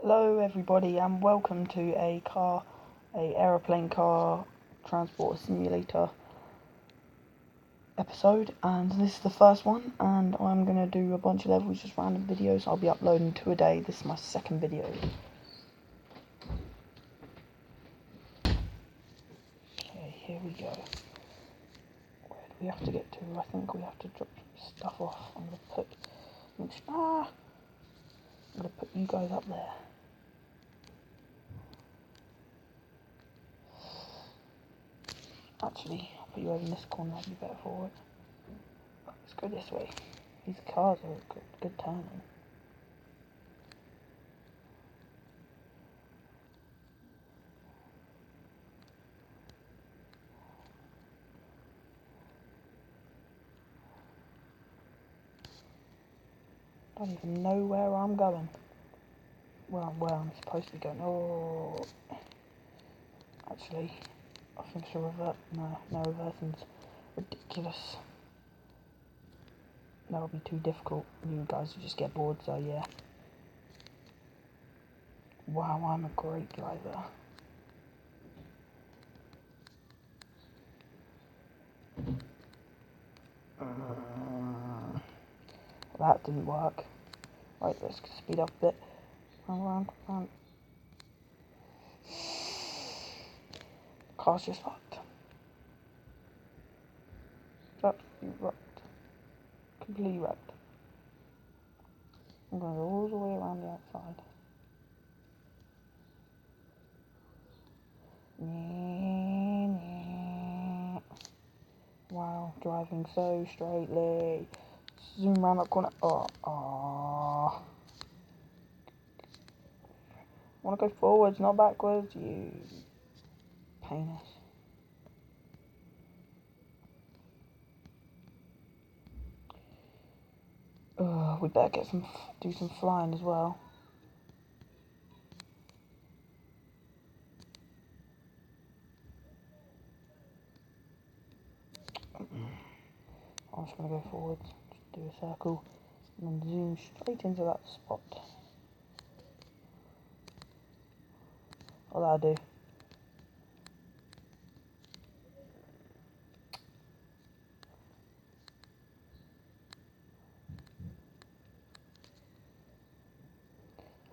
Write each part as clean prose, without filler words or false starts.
Hello everybody and welcome to a aeroplane car transport simulator episode, and this is the first one, and I'm going to do a bunch of levels, just random videos. I'll be uploading 2 a day. This is my second video. Okay, here we go. Where do we have to get to? I think we have to drop stuff off. I'm going to put you guys up there. Actually, I'll put you over in this corner, that'll be better for it. Let's go this way. These cars are good turning. I don't even know where I'm going. Well, where I'm supposed to be going. Oh, actually, I think it's a revert. No, reversing's ridiculous. That'll be too difficult. You guys will just get bored, so yeah. Wow, I'm a great driver. That didn't work. Right, let's speed up a bit. Round. Car's just fucked. Absolutely wrecked. Completely wrecked. I'm going to go all the way around the outside. Wow, driving so straightly. Zoom around that corner. Oh. Want to go forwards, not backwards, you penis. We better do some flying as well. I'm just going to go forwards, just do a circle, and then zoom straight into that spot. What did I do?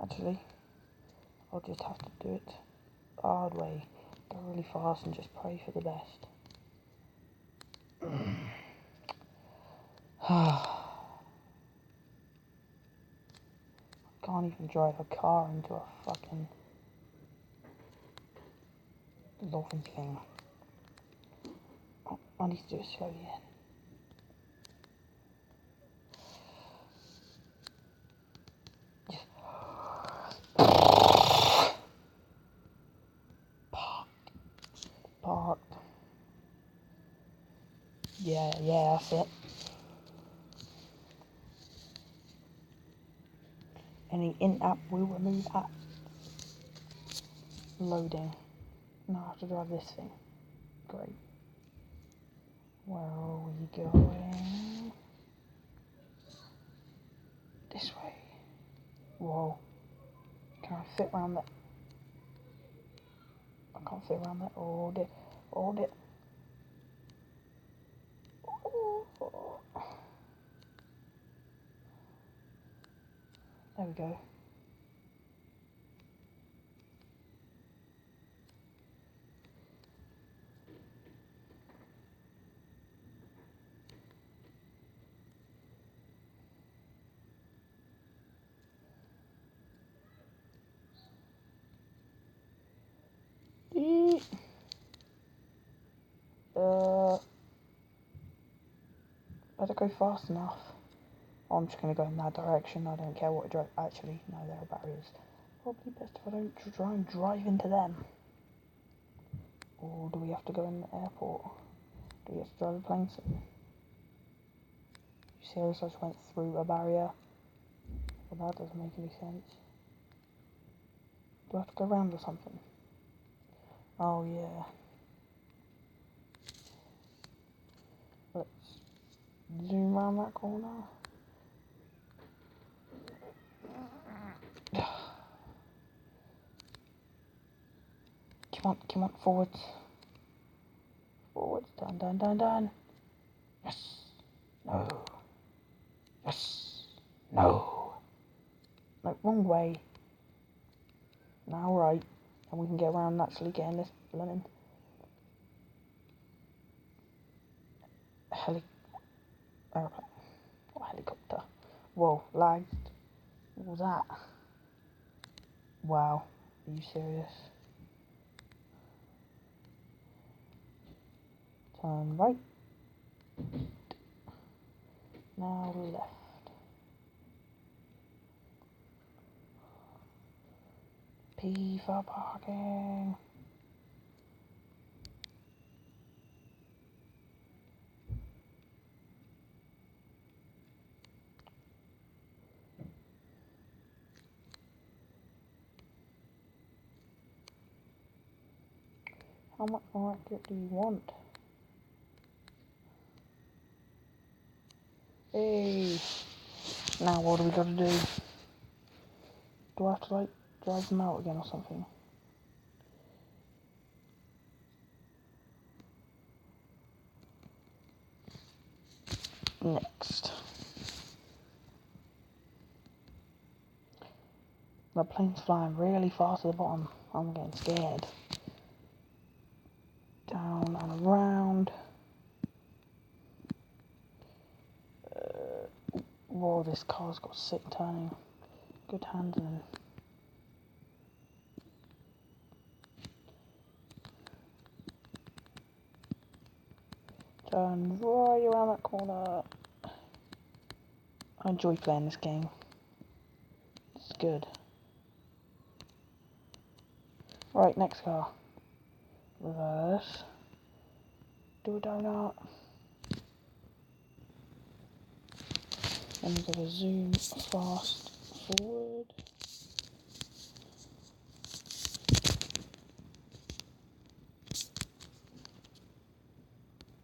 Actually, I'll just have to do it the hard way. Go really fast and just pray for the best. Can't even drive a car into a fucking lorry thing. I need to do it slowly then. Parked. Yeah, that's it. Any in-app will remove apps. Loading. Now I have to drive this thing. Great. Where are we going? This way. Whoa. Can I fit around that? I can't fit around that. Hold it. There we go. Better go fast enough. Oh, I'm just going to go in that direction. I don't care what direction. Actually, no, there are barriers. Probably best if I don't try and drive into them. Or do we have to go in the airport? Do we have to drive a plane soon? You serious? I just went through a barrier? Well, that doesn't make any sense. Do I have to go around or something? Oh, yeah. Let's zoom around that corner. come on, forwards. Forwards, done. Yes. No. Yes. No. No, wrong way. Now right. And we can get around naturally getting this blooming aeroplane. Or helicopter. Whoa, lagged. What was that? Wow. Are you serious? Turn right. Now left. P for parking. How much more accurate do you want? Hey! Now what do we gotta do? Do I have to like drive them out again or something? Next. The plane's flying really fast at the bottom. I'm getting scared. Down and around. Whoa, this car's got sick turning. Good handling. Turn right around that corner. I enjoy playing this game. It's good. Right, next car. Reverse. Do a donut. Then we've got to zoom fast forward.